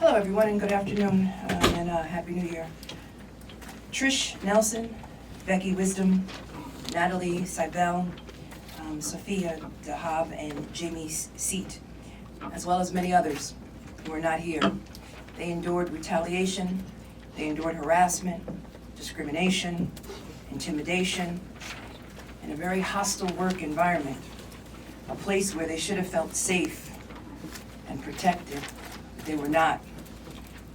Hello, everyone, and good afternoon, and Happy New Year. Trish Nelson, Becky Wisdom, Natalie Seibel, Sophia DeHaab, and Jamie Seat, as well as many others who are not here. They endured retaliation, they endured harassment, discrimination, intimidation, in a very hostile work environment, a place where they should have felt safe and protected, but they were not.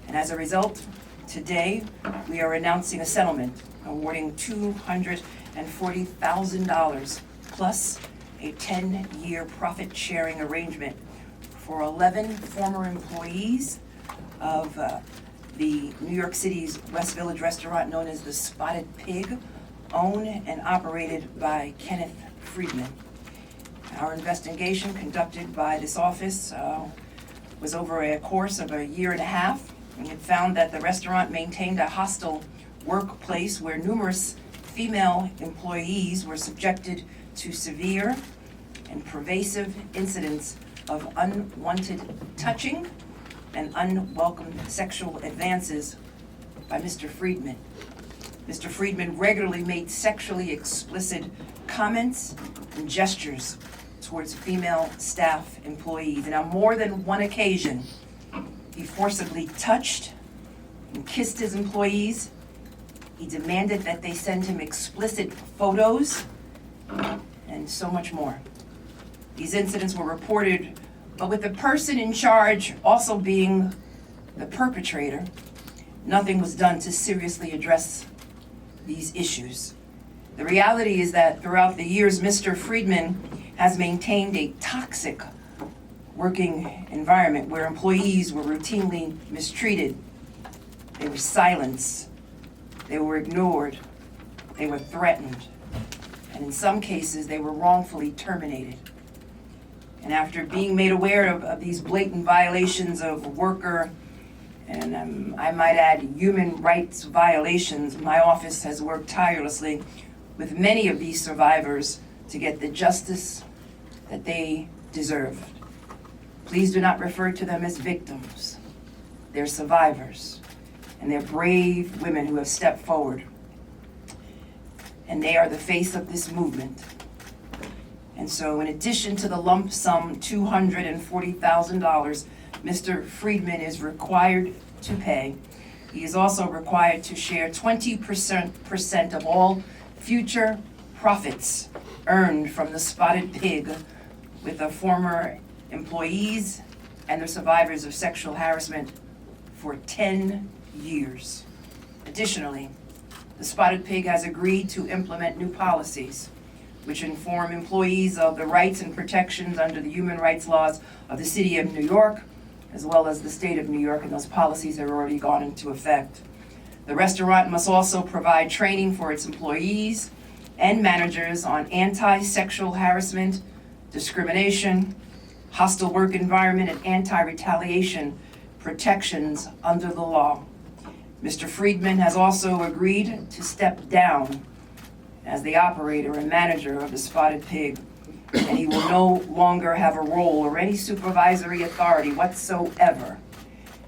And as a result, today we are announcing a settlement awarding $240,000 plus a 10-year profit-sharing arrangement for 11 former employees of the New York City's West Village restaurant known as the Spotted Pig, owned and operated by Kenneth Friedman. Our investigation conducted by this office was over a course of a year and a half, and it found that the restaurant maintained a hostile workplace where numerous female employees were subjected to severe and pervasive incidents of unwanted touching and unwelcome sexual advances by Mr. Friedman. Mr. Friedman regularly made sexually explicit comments and gestures towards female staff employees, and on more than one occasion, he forcibly touched and kissed his employees. He demanded that they send him explicit photos, and so much more. These incidents were reported, but with the person in charge also being the perpetrator, nothing was done to seriously address these issues. The reality is that throughout the years, Mr. Friedman has maintained a toxic working environment where employees were routinely mistreated, they were silenced, they were ignored, they were threatened, and in some cases, they were wrongfully terminated. And after being made aware of these blatant violations of worker, and I might add, human rights violations, my office has worked tirelessly with many of these survivors to get the justice that they deserve. Please do not refer to them as victims. They're survivors, and they're brave women who have stepped forward. And they are the face of this movement. And so in addition to the lump sum $240,000 Mr. Friedman is required to pay, he is also required to share 20% of all future profits earned from the Spotted Pig with the former employees and the survivors of sexual harassment for 10 years. Additionally, the Spotted Pig has agreed to implement new policies which inform employees of the rights and protections under the human rights laws of the City of New York, as well as the State of New York, and those policies have already gone into effect. The restaurant must also provide training for its employees and managers on anti-sexual harassment, discrimination, hostile work environment, and anti-retaliation protections under the law. Mr. Friedman has also agreed to step down as the operator and manager of the Spotted Pig, and he will no longer have a role or any supervisory authority whatsoever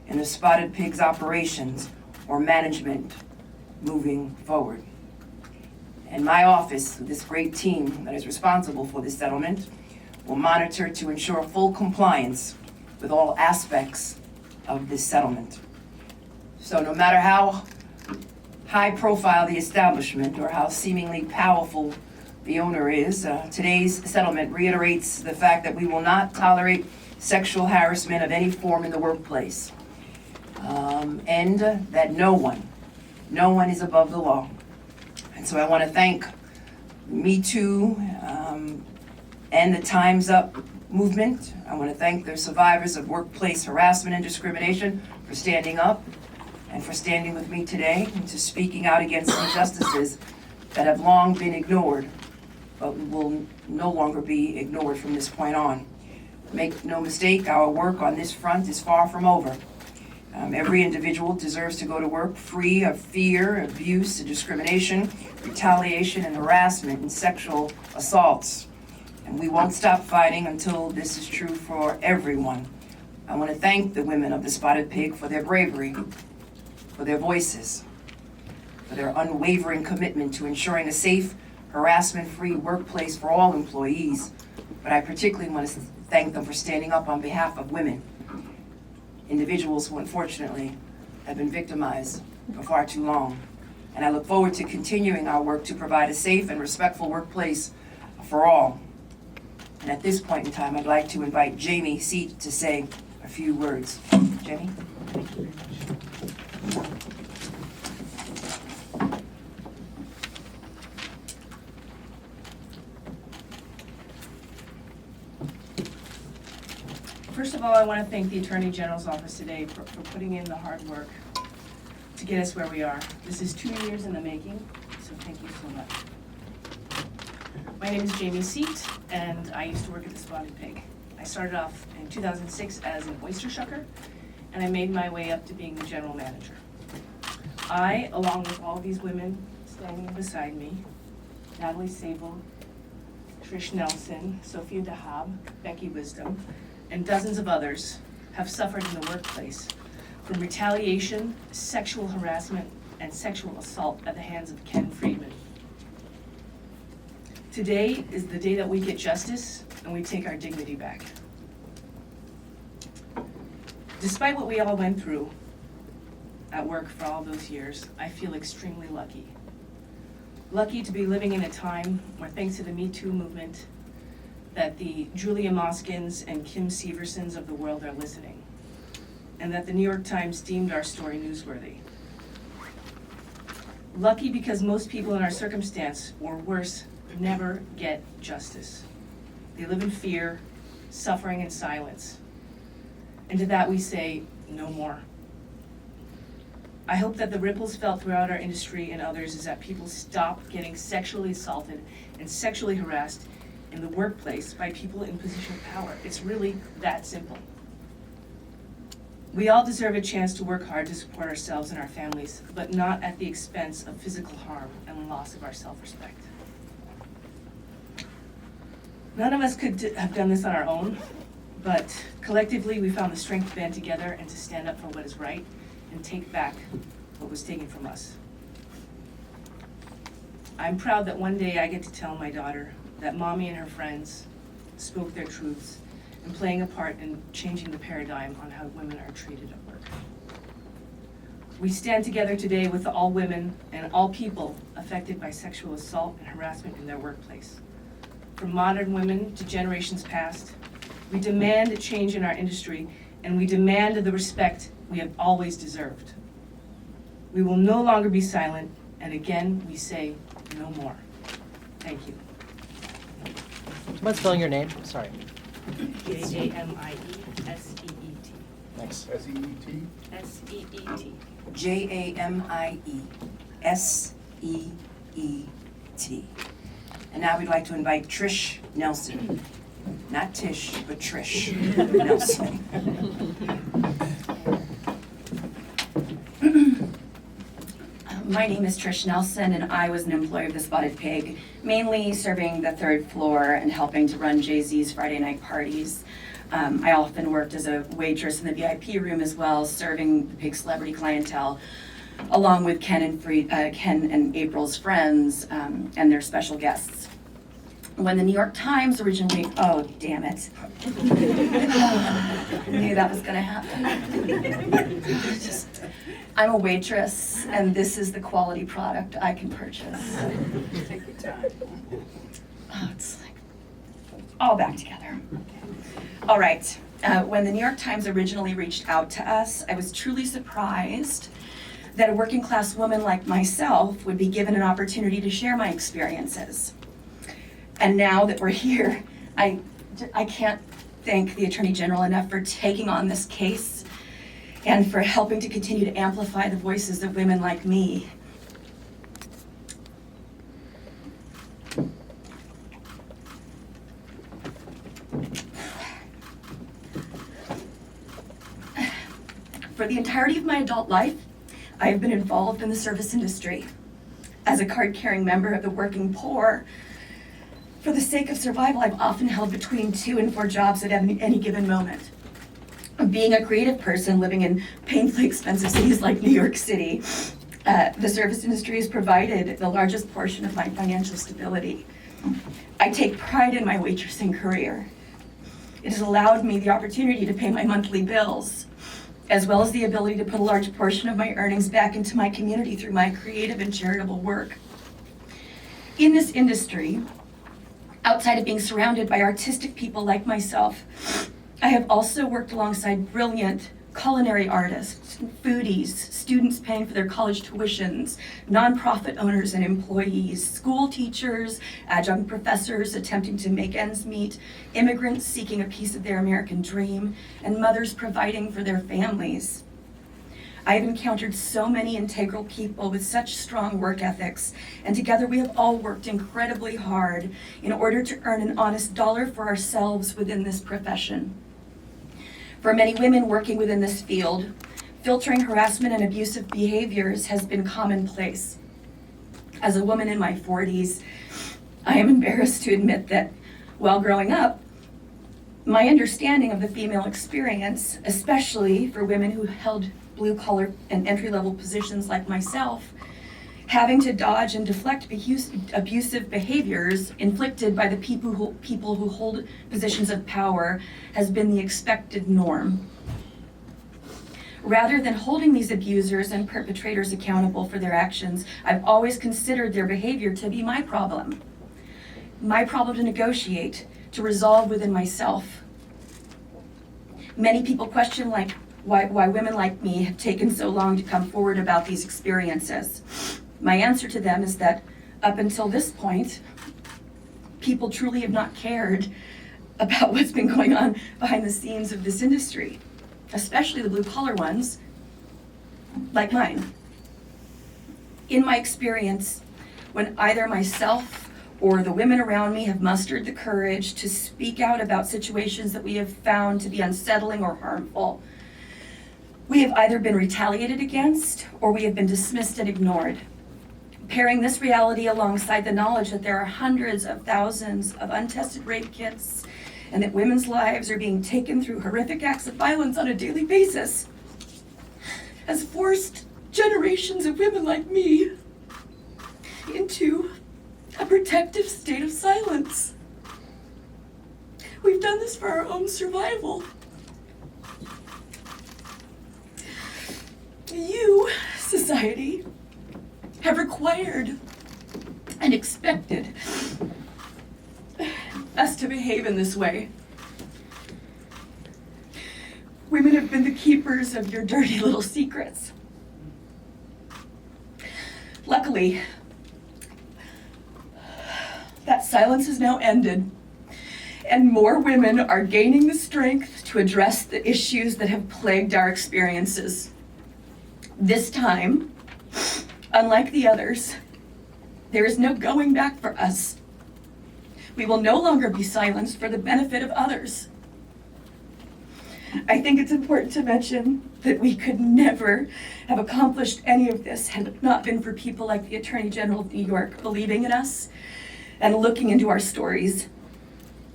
in the Spotted Pig's operations or management moving forward. And my office, this great team that is responsible for this settlement, will monitor to ensure full compliance with all aspects of this settlement. So no matter how high profile the establishment or how seemingly powerful the owner is, today's settlement reiterates the fact that we will not tolerate sexual harassment of any form in the workplace, and that no one is above the law. And so I want to thank Me Too and the Time's Up movement. I want to thank the survivors of workplace harassment and discrimination for standing up and for standing with me today and to speaking out against injustices that have long been ignored, but will no longer be ignored from this point on. Make no mistake, our work on this front is far from over. Every individual deserves to go to work free of fear, abuse, discrimination, retaliation, and harassment and sexual assaults. And we won't stop fighting until this is true for everyone, I want to thank the women of the Spotted Pig for their bravery, for their voices, for their unwavering commitment to ensuring a safe, harassment-free workplace for all employees. But I particularly want to thank them for standing up on behalf of women, individuals who unfortunately have been victimized for far too long. And I look forward to continuing our work to provide a safe and respectful workplace for all. And at this point in time, I'd like to invite Jamie Seat to say a few words. Jamie? First of all, I want to thank the Attorney General's office today for putting in the hard work to get us where we are. This is 2 years in the making, so thank you so much. My name is Jamie Seat, and I used to work at the Spotted Pig. I started off in 2006 as an oyster shucker, and I made my way up to being the general manager. I, along with all of these women standing beside me, Natalie Sable, Trish Nelson, Sophia DeHaab, Becky Wisdom, and dozens of others, have suffered in the workplace from retaliation, sexual harassment, and sexual assault at the hands of Ken Friedman. Today is the day that we get justice and we take our dignity back. Despite what we all went through at work for all those years, I feel extremely lucky. Lucky to be living in a time where, thanks to the Me Too movement, that the Julia Moskins and Kim Seversons of the world are listening, and that the New York Times deemed our story newsworthy. Lucky because most people in our circumstance, or worse, never get justice. They live in fear, suffering, and silence. And to that we say, no more. I hope that the ripples felt throughout our industry and others is that people stop getting sexually assaulted and sexually harassed in the workplace by people in position of power. It's really that simple. We all deserve a chance to work hard to support ourselves and our families, but not at the expense of physical harm and loss of our self-respect. None of us could have done this on our own, but collectively we found the strength to band together and to stand up for what is right and take back what was taken from us. I'm proud that one day I get to tell my daughter that Mommy and her friends spoke their truths and playing a part in changing the paradigm on how women are treated at work. We stand together today with all women and all people affected by sexual assault and harassment in their workplace. From modern women to generations past, we demand a change in our industry, and we demand the respect we have always deserved. We will no longer be silent, and again, we say no more. Thank you. Do you mind spelling your name? Sorry. J-A-M-I-E-S-E-E-T. Thanks. S-E-E-T? S-E-E-T. Jamieseet. And now we'd like to invite Trish Nelson. Not Tish, but Trish Nelson. My name is Trish Nelson, and I was an employee of the Spotted Pig, mainly serving the third floor and helping to run Jay-Z's Friday night parties. I often worked as a waitress in the VIP room as well, serving the Pig celebrity clientele, along with Ken and April's friends and their special guests. When the New York Times originally, oh, damn it. I knew that was gonna happen. I'm a waitress, and this is the quality product I can purchase. Take your time. Oh, it's like all back together. All right, when the New York Times originally reached out to us, I was truly surprised that a working class woman like myself would be given an opportunity to share my experiences. And now that we're here, I can't thank the Attorney General enough for taking on this case and for helping to continue to amplify the voices of women like me. For the entirety of my adult life, I have been involved in the service industry. As a card-carrying member of the working poor, for the sake of survival, I've often held between 2 and 4 jobs at any given moment. Being a creative person living in painfully expensive cities like New York City, the service industry has provided the largest portion of my financial stability. I take pride in my waitressing career. It has allowed me the opportunity to pay my monthly bills, as well as the ability to put a large portion of my earnings back into my community through my creative and charitable work. In this industry, outside of being surrounded by artistic people like myself, I have also worked alongside brilliant culinary artists, foodies, students paying for their college tuitions, nonprofit owners and employees, school teachers, adjunct professors attempting to make ends meet, immigrants seeking a piece of their American dream, and mothers providing for their families. I have encountered so many integral people with such strong work ethics, and together we have all worked incredibly hard in order to earn an honest dollar for ourselves within this profession. For many women working within this field, filtering harassment and abusive behaviors has been commonplace. As a woman in my 40s, I am embarrassed to admit that while growing up, my understanding of the female experience, especially for women who held blue-collar and entry-level positions like myself, having to dodge and deflect abusive behaviors inflicted by the people who hold positions of power has been the expected norm. Rather than holding these abusers and perpetrators accountable for their actions, I've always considered their behavior to be my problem to negotiate, to resolve within myself. Many people question why women like me have taken so long to come forward about these experiences. My answer to them is that up until this point, people truly have not cared about what's been going on behind the scenes of this industry, especially the blue-collar ones, like mine. In my experience, when either myself or the women around me have mustered the courage to speak out about situations that we have found to be unsettling or harmful, we have either been retaliated against or we have been dismissed and ignored. Pairing this reality alongside the knowledge that there are hundreds of thousands of untested rape kits and that women's lives are being taken through horrific acts of violence on a daily basis has forced generations of women like me into a protective state of silence. We've done this for our own survival. You, society, have required and expected us to behave in this way. Women have been the keepers of your dirty little secrets. Luckily, that silence has now ended, and more women are gaining the strength to address the issues that have plagued our experiences. This time, unlike the others, there is no going back for us. We will no longer be silenced for the benefit of others. I think it's important to mention that we could never have accomplished any of this had it not been for people like the Attorney General of New York believing in us and looking into our stories.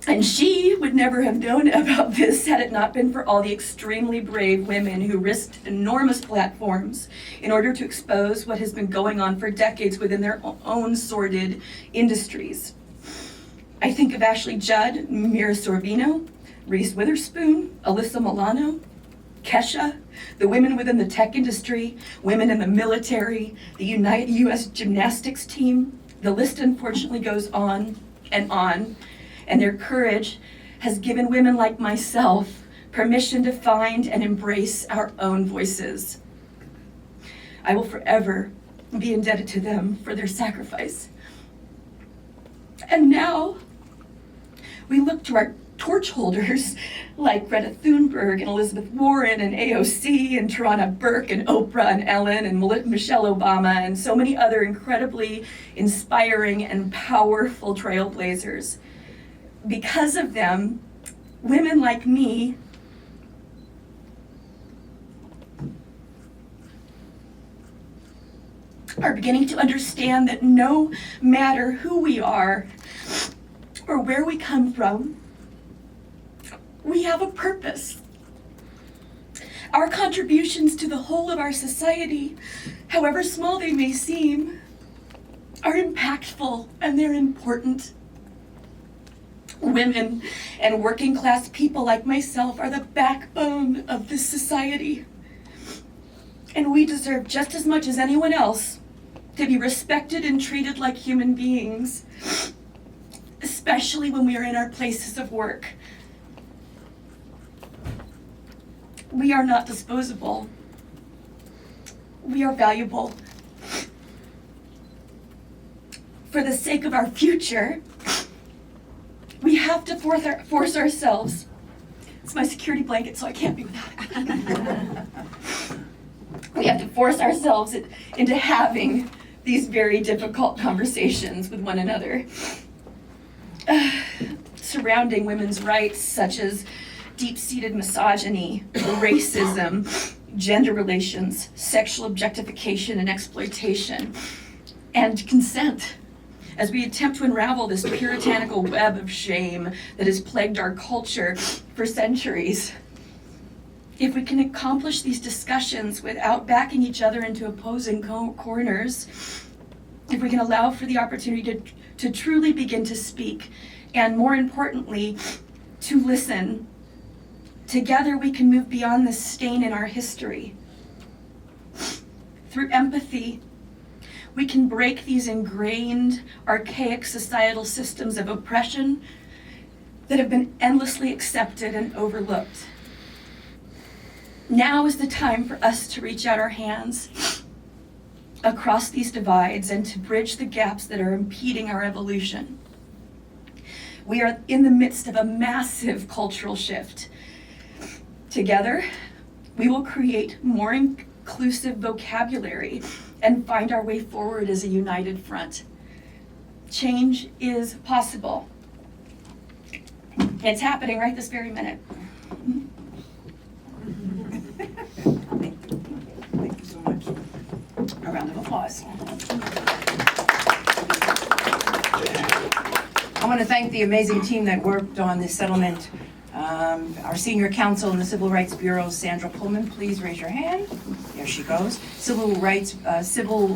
And she would never have known about this had it not been for all the extremely brave women who risked enormous platforms in order to expose what has been going on for decades within their own sordid industries. I think of Ashley Judd, Mira Sorvino, Reese Witherspoon, Alyssa Milano, Kesha, the women within the tech industry, women in the military, the United U.S. Gymnastics team. The list unfortunately goes on, and their courage has given women like myself permission to find and embrace our own voices. I will forever be indebted to them for their sacrifice. And now, we look to our torch holders like Greta Thunberg and Elizabeth Warren and AOC and Tarana Burke and Oprah and Ellen and Michelle Obama and so many other incredibly inspiring and powerful trailblazers. Because of them, women like me are beginning to understand that no matter who we are or where we come from, we have a purpose. Our contributions to the whole of our society, however small they may seem, are impactful and they're important. Women and working class people like myself are the backbone of this society. And we deserve just as much as anyone else to be respected and treated like human beings, especially when we are in our places of work. We are not disposable. We are valuable. For the sake of our future, we have to force ourselves. It's my security blanket, so I can't be without it. We have to force ourselves into having these very difficult conversations with one another surrounding women's rights, such as deep-seated misogyny, racism, gender relations, sexual objectification and exploitation, and consent, as we attempt to unravel this puritanical web of shame that has plagued our culture for centuries. If we can accomplish these discussions without backing each other into opposing corners, if we can allow for the opportunity to truly begin to speak, and more importantly, to listen, together we can move beyond this stain in our history. Through empathy, we can break these ingrained, archaic societal systems of oppression that have been endlessly accepted and overlooked. Now is the time for us to reach out our hands across these divides and to bridge the gaps that are impeding our evolution. We are in the midst of a massive cultural shift. Together, we will create more inclusive vocabulary and find our way forward as a united front. Change is possible. It's happening right this very minute. Thank you so much. A round of applause. I want to thank the amazing team that worked on this settlement. Our senior counsel in the Civil Rights Bureau, Sandra Pullman, please raise your hand. There she goes. Civil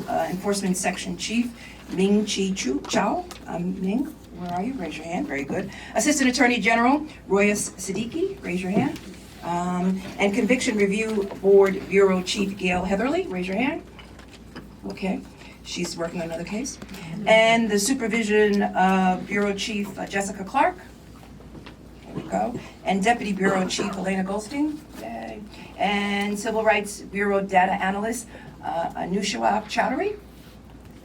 Enforcement Section Chief, Ming Chi Chow. Ming, where are you? Raise your hand. Very good. Assistant Attorney General, Royas Siddiqui, raise your hand. And Conviction Review Board Bureau Chief, Gail Heatherly, raise your hand. Okay. She's working on another case. And the Supervision Bureau Chief, Jessica Clark. There we go. And Deputy Bureau Chief, Elena Goldstein. Yay. And Civil Rights Bureau Data Analyst, Anusha Chowdhury.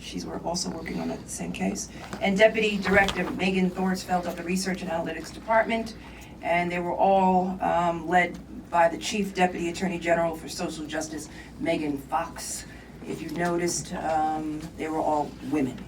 She's also working on the same case. And Deputy Director Megan Thorsfeld of the Research and Analytics Department. And they were all led by the Chief Deputy Attorney General for Social Justice, Megan Fox. If you noticed, they were all women.